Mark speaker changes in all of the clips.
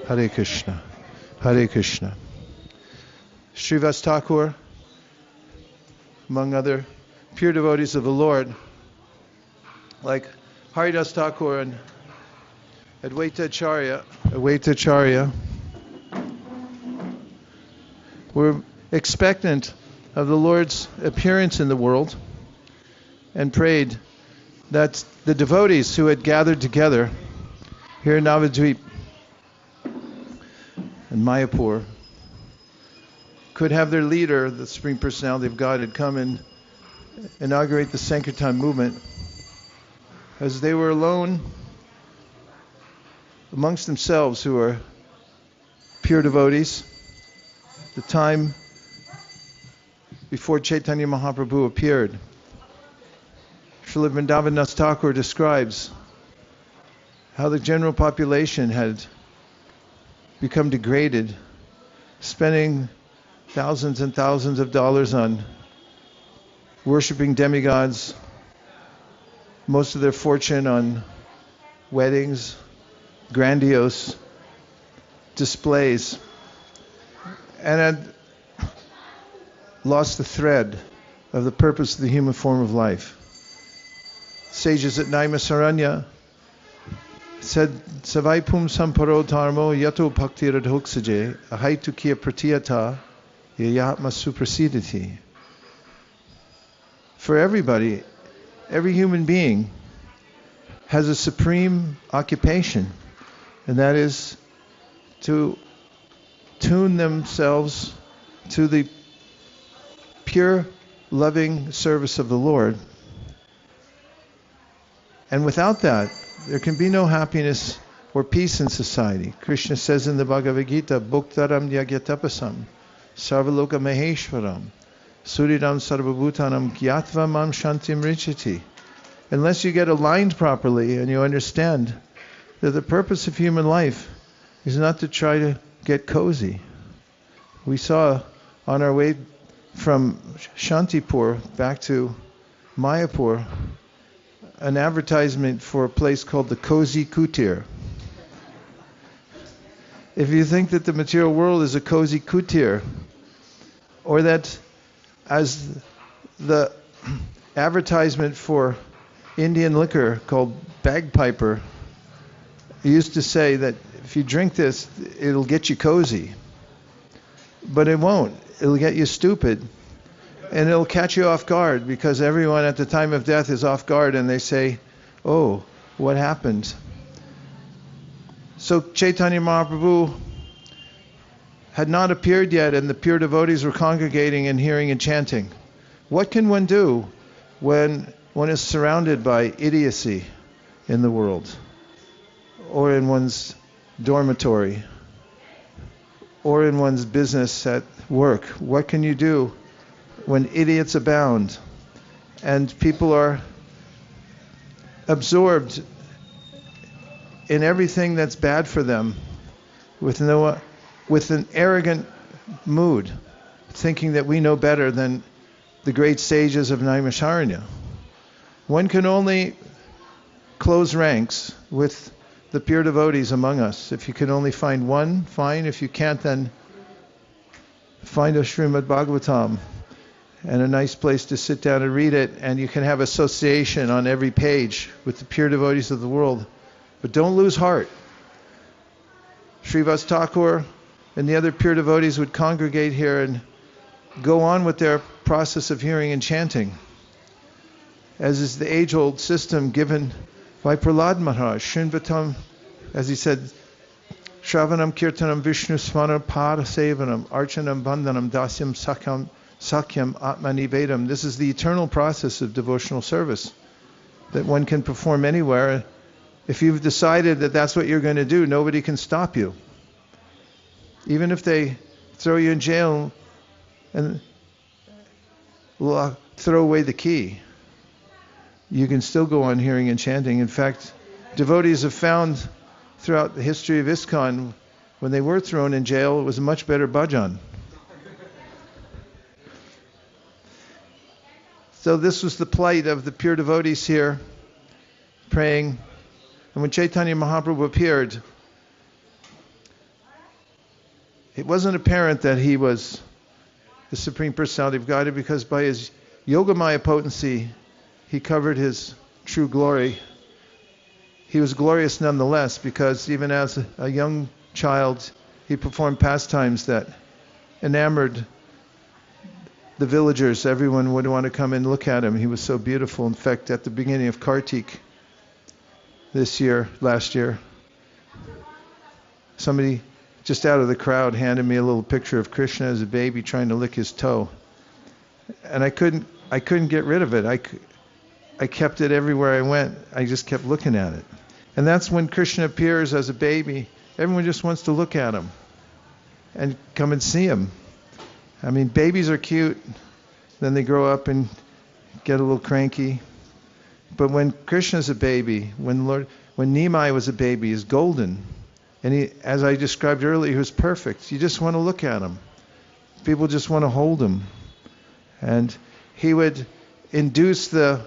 Speaker 1: Hare Kṛṣṇa, Hare Kṛṣṇa. Srivas Thakur, among other pure devotees of the Lord, like Haridas Thakur and Advaita Acharya, were expectant of the Lord's appearance in the world and prayed that the devotees who had gathered together here in Navadvip and Mayapur could have their leader, the Supreme Personality of God, had come and inaugurate the Sankirtana movement, as they were alone amongst themselves who are pure devotees. The time before Caitanya Mahāprabhu appeared, Srila Vrindavan Thakur describes how the general population had become degraded, spending thousands and thousands of dollars on worshipping demigods, most of their fortune on weddings, grandiose displays, and had lost the thread of the purpose of the human form of life. Sages at Naimisaranya said, Savai pum samparo dharmo yato bhakti radhoksaje ahaitu kiya pratiyata yayatma suprasidati. For everybody, every human being has a supreme occupation, and that is to tune themselves to the pure, loving service of the Lord. And without that, there can be no happiness or peace in society. Krishna says in the Bhagavad Gita, Bhuktaram yagyatapasam, sarvaloka maheshwaram, suridam sarvabhutanam gyatva mam shantim richati. Unless you get aligned properly and you understand that the purpose of human life is not to try to get cozy. We saw on our way from Shantipur back to Mayapur an advertisement for a place called the Cozy Kuṭir. If you think that the material world is a cozy kutir, or that as the advertisement for Indian liquor called Bagpiper used to say that if you drink this, it'll get you cozy. But it won't. It'll get you stupid. And it'll catch you off guard, because everyone at the time of death is off guard and they say, oh, what happened? So Caitanya Mahāprabhu had not appeared yet, and the pure devotees were congregating and hearing and chanting. What can one do when one is surrounded by idiocy in the world, or in one's dormitory, or in one's business at work? What can you do when idiots abound and people are absorbed in everything that's bad for them with an arrogant mood, thinking that we know better than the great sages of Naimisaranya? One can only close ranks with the pure devotees among us. If you can only find one, fine. If you can't, then find a Srimad Bhagavatam and a nice place to sit down and read it, and you can have association on every page with the pure devotees of the world. But don't lose heart. Srivas Thakur and the other pure devotees would congregate here and go on with their process of hearing and chanting, as is the age-old system given by Prahlad Maharaj. Shrinvatam, as he said, Shravanam Kirtanam Vishnu Smaranam Pada Sevanam Archanam Bandhanam Dasyam Sakyam Atmanivedam. This is the eternal process of devotional service that one can perform anywhere. If you've decided that that's what you're going to do, nobody can stop you. Even if they throw you in jail and throw away the key, you can still go on hearing and chanting. In fact, devotees have found throughout the history of ISKCON, when they were thrown in jail, it was a much better bhajan. So this was the plight of the pure devotees here, praying. And when Caitanya Mahāprabhu appeared, it wasn't apparent that he was the Supreme Personality of Godhead, because by his Yogamaya potency, he covered his true glory. He was glorious nonetheless, because even as a young child, he performed pastimes that enamored the villagers. Everyone would want to come and look at him. He was so beautiful. In fact, at the beginning of Kartik last year, somebody just out of the crowd handed me a little picture of Krishna as a baby trying to lick his toe. And I couldn't get rid of it. I kept it everywhere I went. I just kept looking at it. And that's when Krishna appears as a baby. Everyone just wants to look at him and come and see him. I mean, babies are cute. Then they grow up and get a little cranky. But when Krishna's a baby, when Nimai was a baby, he's golden. And he, as I described earlier, he was perfect. You just want to look at him. People just want to hold him. And he would induce the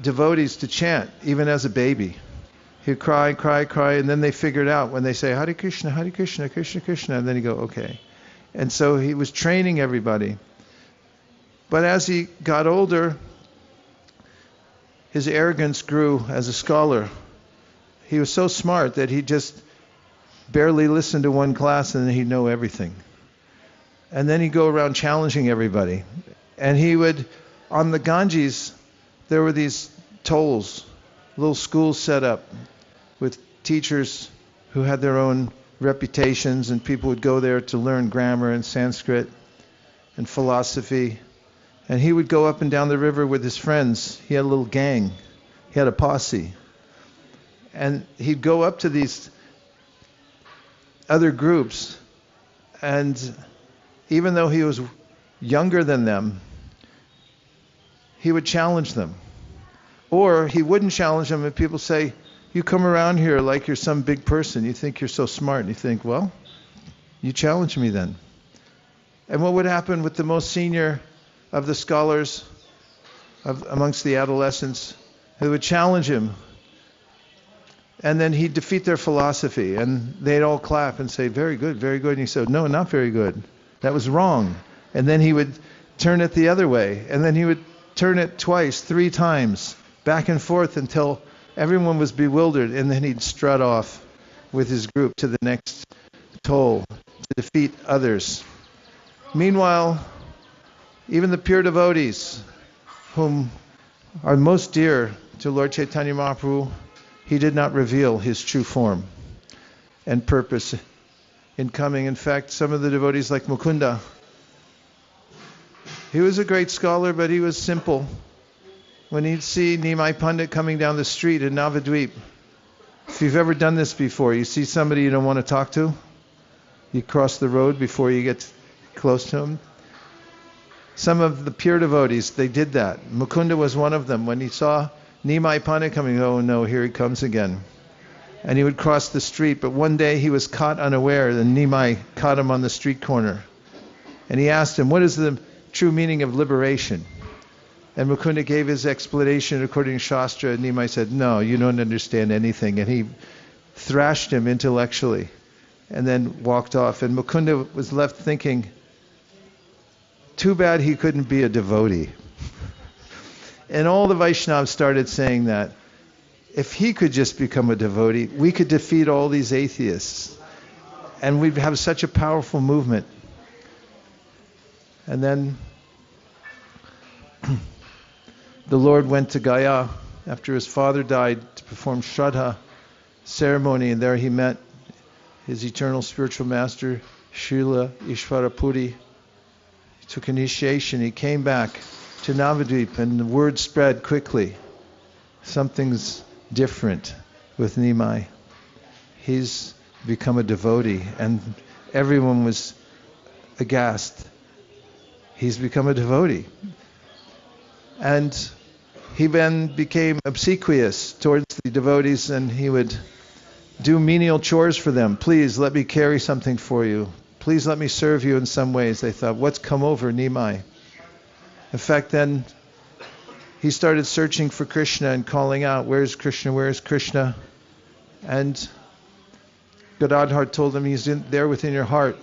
Speaker 1: devotees to chant, even as a baby. He'd cry, and then they figured out when they say, Hare Kṛṣṇa, Hare Kṛṣṇa, Krishna, Krishna, and then he'd go, okay. And so he was training everybody. But as he got older, his arrogance grew as a scholar. He was so smart that he just barely listened to one class and then he'd know everything. And then he'd go around challenging everybody. And he would, on the Ganges, there were these tolls, little schools set up with teachers who had their own reputations, and people would go there to learn grammar and Sanskrit and philosophy. And he would go up and down the river with his friends. He had a little gang. He had a posse. And he'd go up to these other groups, and even though he was younger than them, he would challenge them. Or he wouldn't challenge them, and people say, you come around here like you're some big person. You think you're so smart. And you think, well, you challenge me then. And what would happen with the most senior of the scholars amongst the adolescents who would challenge him? And then he'd defeat their philosophy, and they'd all clap and say, very good, very good. And he said, no, not very good. That was wrong. And then he would turn it the other way, and then he would turn it twice, 3 times, back and forth until everyone was bewildered, and then he'd strut off with his group to the next toll to defeat others. Meanwhile, even the pure devotees, whom are most dear to Lord Caitanya Mahāprabhu, he did not reveal his true form and purpose in coming. In fact, some of the devotees like Mukunda, he was a great scholar, but he was simple. When he'd see Nimai Pandit coming down the street in Navadvip, if you've ever done this before, you see somebody you don't want to talk to, you cross the road before you get close to him. Some of the pure devotees, they did that. Mukunda was one of them. When he saw Nimai Pandit coming, oh no, here he comes again. And he would cross the street, but one day he was caught unaware, and Nimai caught him on the street corner. And he asked him, what is the true meaning of liberation? And Mukunda gave his explanation according to Shastra, and Nimai said, no, you don't understand anything. And he thrashed him intellectually and then walked off. And Mukunda was left thinking, too bad he couldn't be a devotee. And all the Vaishnavas started saying that. If he could just become a devotee, we could defeat all these atheists. And we'd have such a powerful movement. And then the Lord went to Gaya after his father died to perform Shraddha ceremony, and there he met his eternal spiritual master, Srila Ishvarapuri. He took initiation. He came back to Navadvip, and the word spread quickly. Something's different with Nimai. He's become a devotee, and everyone was aghast. He's become a devotee. And he then became obsequious towards the devotees, and he would do menial chores for them. Please let me carry something for you. Please let me serve you in some ways. They thought, what's come over Nimai? In fact, then he started searching for Krishna and calling out, where's Krishna, where's Krishna? And Gadadhar told him, he's there within your heart.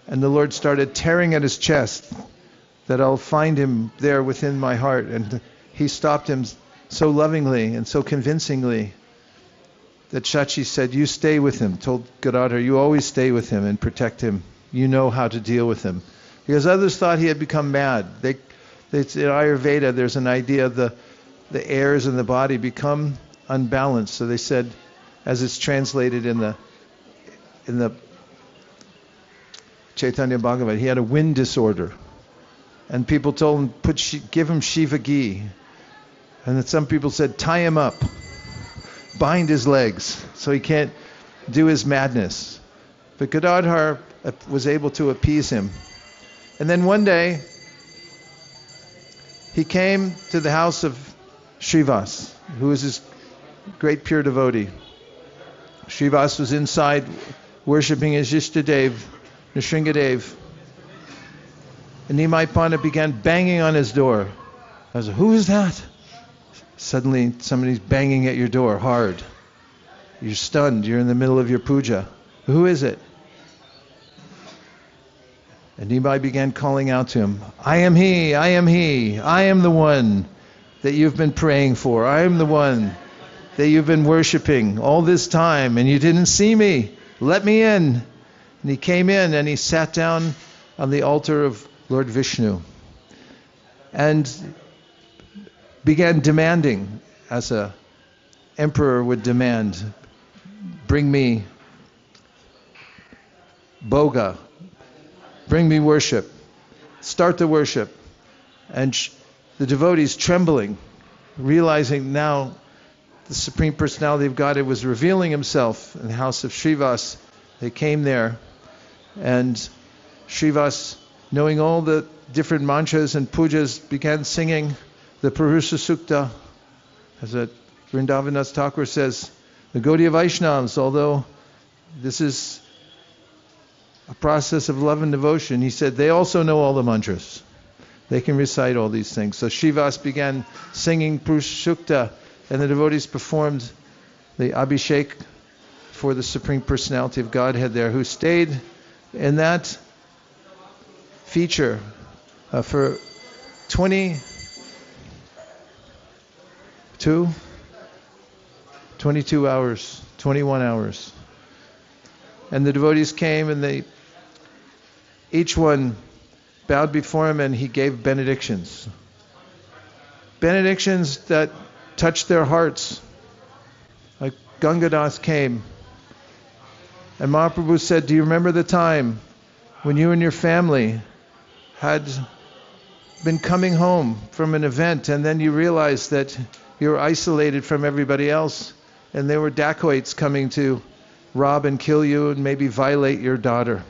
Speaker 1: And the Lord started tearing at his chest, that I'll find him there within my heart. And he stopped him so lovingly and so convincingly that Shachi said, you stay with him. Told Gadadhar, you always stay with him and protect him. You know how to deal with him. Because others thought he had become mad. In Ayurveda, there's an idea of the airs in the body become unbalanced. So they said, as it's translated in the Chaitanya Bhagavat, he had a wind disorder. And people told him, give him Shiva ghee. And then some people said, tie him up, bind his legs, so he can't do his madness. But Gadadhar was able to appease him. And then one day, he came to the house of Srivas, who was his great pure devotee. Srivas was inside worshipping his Ishtadev, Nrsingadev. And Nimai Pandit began banging on his door. I was like, who is that? Suddenly somebody's banging at your door hard. You're stunned. You're in the middle of your puja. Who is it? And Nimai began calling out to him, I am he, I am he, I am the one that you've been praying for. I am the one that you've been worshiping all this time and you didn't see me. Let me in. And he came in and he sat down on the altar of Lord Vishnu and began demanding, as a emperor would demand, bring me bhoga, bring me worship, start the worship. And the devotees trembling, realizing now the Supreme Personality of Godhead was revealing himself in the house of Srivas. They came there, and Srivas, knowing all the different mantras and pujas, began singing the Purusha Sukta. As Vrindavandas Thakur says, the Gaudiya Vaishnavas, although this is a process of love and devotion, he said they also know all the mantras. They can recite all these things. So Srivas began singing Purusha Sukta, and the devotees performed the Abhishek for the Supreme Personality of Godhead there, who stayed in that feature for 22 hours, 21 hours. And the devotees came and each one bowed before him and he gave benedictions. Benedictions that touched their hearts. Like Gangadas came and Mahaprabhu said, do you remember the time when you and your family had been coming home from an event and then you realized that you were isolated from everybody else and there were dacoits coming to rob and kill you and maybe violate your daughter.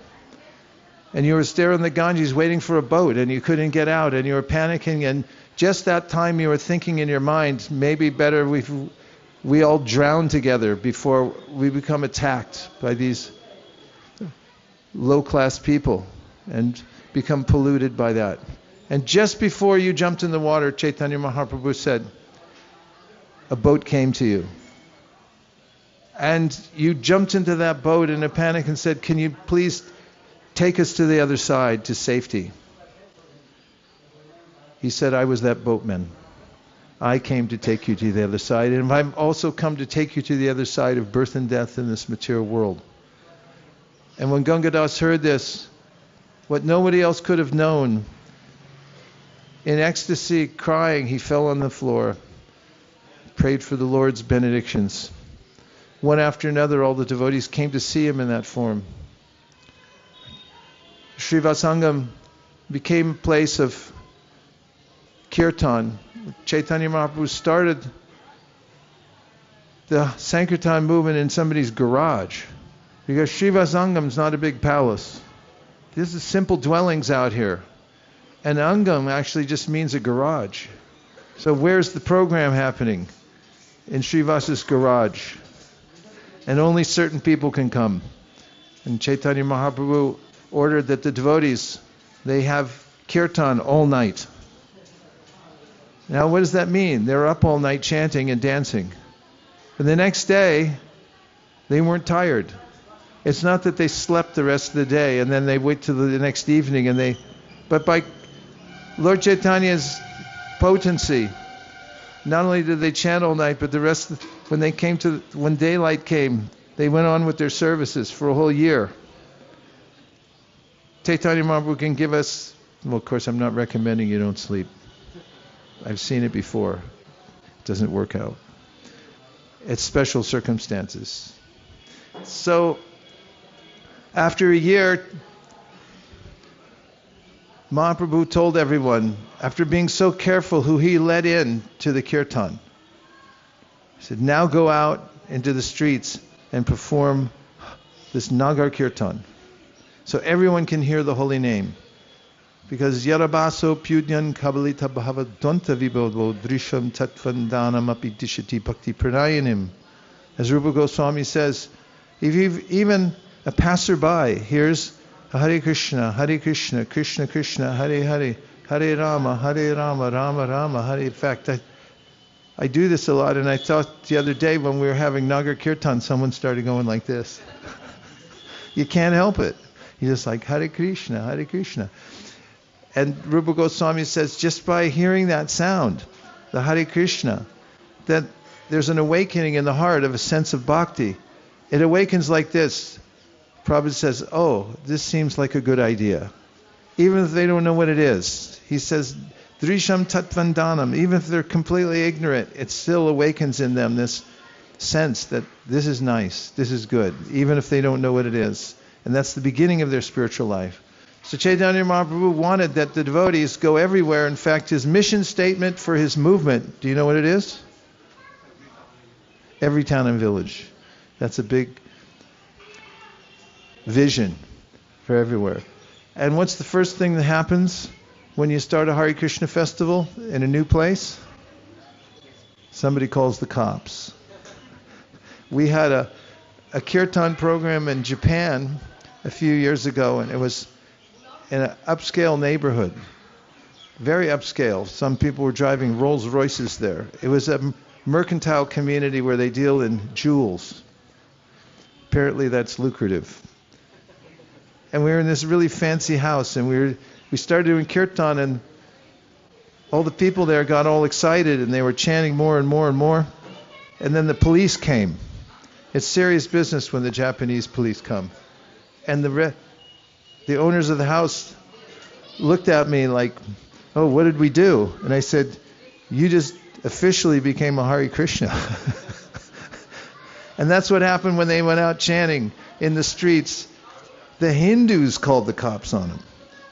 Speaker 1: And you were there on the Ganges waiting for a boat and you couldn't get out and you were panicking, and just that time you were thinking in your mind, maybe better we all drown together before we become attacked by these low-class people and become polluted by that. And just before you jumped in the water, Chaitanya Mahaprabhu said, a boat came to you. And you jumped into that boat in a panic and said, can you please take us to the other side to safety? He said, I was that boatman. I came to take you to the other side, and I've also come to take you to the other side of birth and death in this material world. And when Gangadas heard this, what nobody else could have known, in ecstasy, crying, he fell on the floor, prayed for the Lord's benedictions. One after another, all the devotees came to see him in that form. Śrīvāsa Aṅgana became a place of kirtan. Chaitanya Mahaprabhu started the sankirtana movement in somebody's garage, because Śrīvāsa Aṅgana is not a big palace. This is simple dwellings out here. And Angam actually just means a garage. So where's the program happening? In Srivasa's garage. And only certain people can come. And Chaitanya Mahaprabhu ordered that the devotees, they have kirtan all night. Now what does that mean? They're up all night chanting and dancing. And the next day, They weren't tired. It's not that they slept the rest of the day and then they wait till the next evening but by Lord Chaitanya's potency, not only did they chant all night, but the rest, when daylight came, they went on with their services for a whole year. Chaitanya Mahaprabhu can give us, well, of course, I'm not recommending you don't sleep. I've seen it before. It doesn't work out. It's special circumstances. So, after a year, Mahaprabhu told everyone, after being so careful who he let in to the kirtan, he said, now go out into the streets and perform this nagara-kīrtana. So everyone can hear the holy name. Because yarabaso pyudyan kabalita bhava donta vibodvo drisham tatvandanam api dishati bhakti pranayanim. As Rupa Goswami says, if even a passerby hears Hare Kṛṣṇa, Hare Kṛṣṇa, Krishna Krishna, Hare Hare, Hare Rama, Rama Rama, Hare. In fact, I do this a lot, and I thought the other day when we were having nagara-kīrtana, someone started going like this. You can't help it. You're just like, Hare Kṛṣṇa, Hare Kṛṣṇa. And Rupa Goswami says, just by hearing that sound, the Hare Kṛṣṇa, that there's an awakening in the heart of a sense of bhakti. It awakens like this. Prabhupada says, oh, this seems like a good idea. Even if they don't know what it is. He says, drisham tatvandanam, even if they're completely ignorant, it still awakens in them this sense that this is nice, this is good, even if they don't know what it is. And that's the beginning of their spiritual life. So Chaitanya Mahaprabhu wanted that the devotees go everywhere. In fact, his mission statement for his movement, do you know what it is? Every town and village. That's a big vision for everywhere. And what's the first thing that happens when you start a Hare Kṛṣṇa festival in a new place? Somebody calls the cops. We had a kirtan program in Japan a few years ago, and it was in an upscale neighborhood. Very upscale. Some people were driving Rolls Royces there. It was a mercantile community where they deal in jewels. Apparently that's lucrative. And we were in this really fancy house, and we started doing kirtan, and all the people there got all excited, and they were chanting more and more and more. And then the police came. It's serious business when the Japanese police come. And the owners of the house looked at me like, oh, what did we do? And I said, you just officially became a Hare Kṛṣṇa. And that's what happened when they went out chanting in the streets. The Hindus called the cops on them.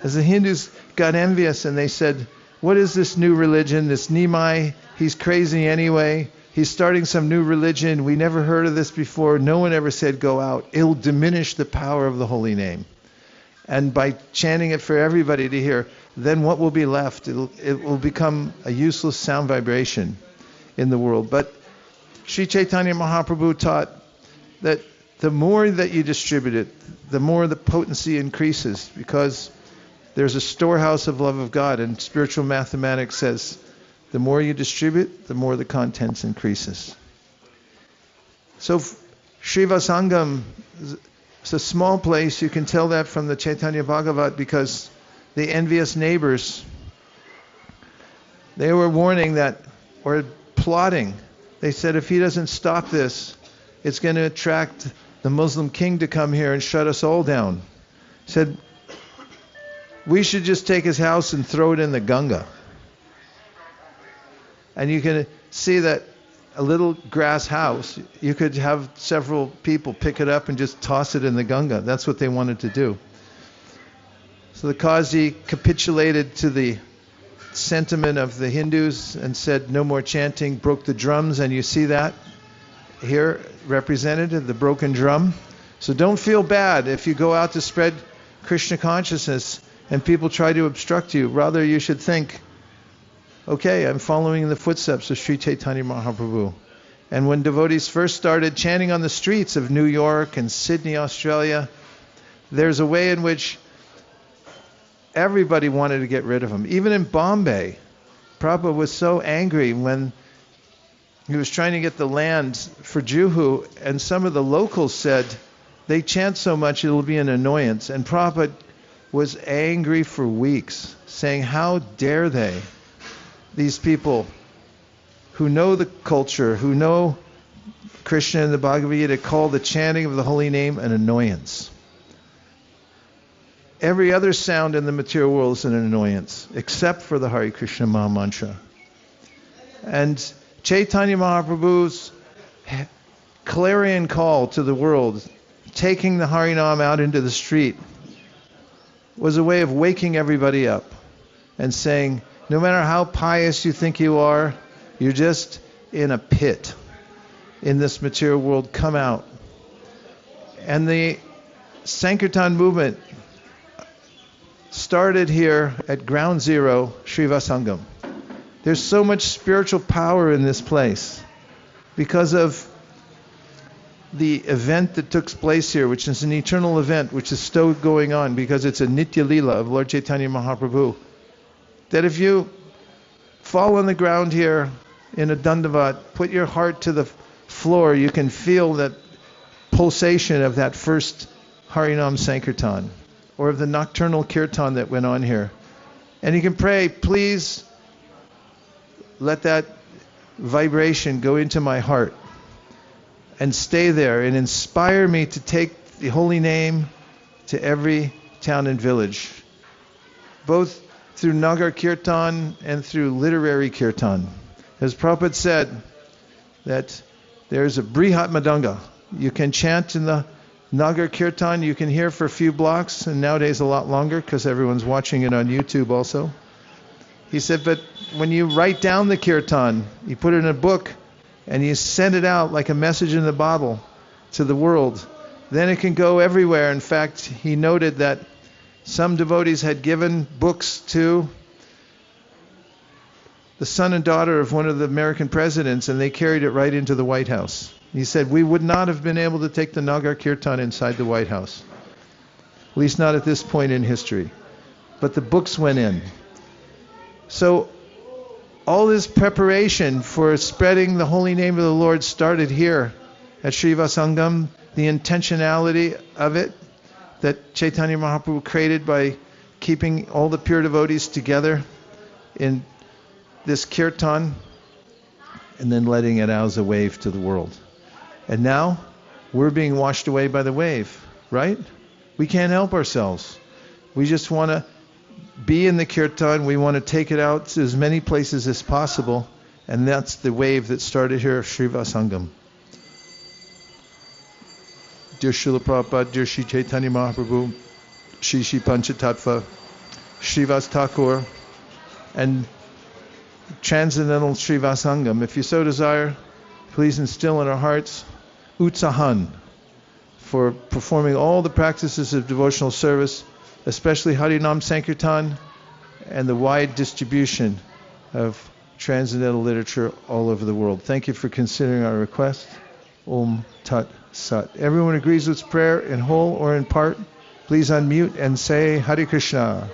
Speaker 1: As the Hindus got envious and they said, what is this new religion, this Nimai? He's crazy anyway. He's starting some new religion. We never heard of this before. No one ever said go out. It'll diminish the power of the holy name. And by chanting it for everybody to hear, then what will be left? It will become a useless sound vibration in the world. But Sri Chaitanya Mahaprabhu taught that the more that you distribute it, the more the potency increases, because there's a storehouse of love of God, and spiritual mathematics says the more you distribute, the more the contents increases. So Srivāsa Aṅgam is a small place. You can tell that from the Chaitanya Bhagavat, because the envious neighbors, they were warning that, or plotting. They said if he doesn't stop this, it's going to attract the Muslim king to come here and shut us all down. Said, we should just take his house and throw it in the Ganga. And you can see that a little grass house, you could have several people pick it up and just toss it in the Ganga. That's what they wanted to do. So the Qazi capitulated to the sentiment of the Hindus and said no more chanting, broke the drums, and you see that here represented, the broken drum. So don't feel bad if you go out to spread Krishna consciousness and people try to obstruct you. Rather, you should think, okay, I'm following in the footsteps of Sri Chaitanya Mahaprabhu. And when devotees first started chanting on the streets of New York and Sydney, Australia, there's a way in which everybody wanted to get rid of him. Even in Bombay, Prabhupada was so angry when he was trying to get the land for Juhu, and some of the locals said, they chant so much it'll be an annoyance. And Prabhupada was angry for weeks, saying, how dare they, these people who know the culture, who know Krishna and the Bhagavad Gita, call the chanting of the holy name an annoyance. Every other sound in the material world is an annoyance, except for the Hare Kṛṣṇa Mahamantra. And Caitanya Mahaprabhu's clarion call to the world, taking the harinām out into the street, was a way of waking everybody up and saying, no matter how pious you think you are, you're just in a pit in this material world. Come out. And the sankirtana movement started here at ground zero, Śrīvāsa Aṅgana. There's so much spiritual power in this place because of the event that took place here, which is an eternal event, which is still going on because it's a nitya-līlā of Lord Caitanya Mahāprabhu. That if you fall on the ground here in a daṇḍavat, put your heart to the floor, you can feel that pulsation of that first harinām sankirtana, or of the nocturnal kirtan that went on here. And you can pray, please let that vibration go into my heart and stay there and inspire me to take the holy name to every town and village, both through nagara-kīrtana and through literary kirtan. As Prabhupada said, that there's a bṛhat mṛdaṅga. You can chant in the nagara-kīrtana, you can hear for a few blocks, and nowadays a lot longer because everyone's watching it on YouTube also. He said, but when you write down the kirtan, you put it in a book, and you send it out like a message in the bottle to the world, then it can go everywhere. In fact, he noted that some devotees had given books to the son and daughter of one of the American presidents, and they carried it right into the White House. He said, we would not have been able to take the nagara-kīrtana inside the White House, at least not at this point in history. But the books went in. So all this preparation for spreading the holy name of the Lord started here at Śrīvāsa Aṅgana. The intentionality of it that Caitanya Mahaprabhu created by keeping all the pure devotees together in this kirtan and then letting it out as a wave to the world. And now we're being washed away by the wave, right? We can't help ourselves. We just want to be in the kirtan. We want to take it out to as many places as possible. And that's the wave that started here at Śrīvāsa Aṅgana. Dear Srila Prabhupada, dear Sri Caitanya Mahaprabhu, Shri Panchatattva, Srivas Thakur, and Transcendental Śrīvāsa Aṅgana. If you so desire, please instill in our hearts utsahan for performing all the practices of devotional service, especially harinām sankirtana and the wide distribution of transcendental literature all over the world. Thank you for considering our request. Om Tat Sat. Everyone agrees with prayer in whole or in part. Please unmute and say Hare Kṛṣṇa.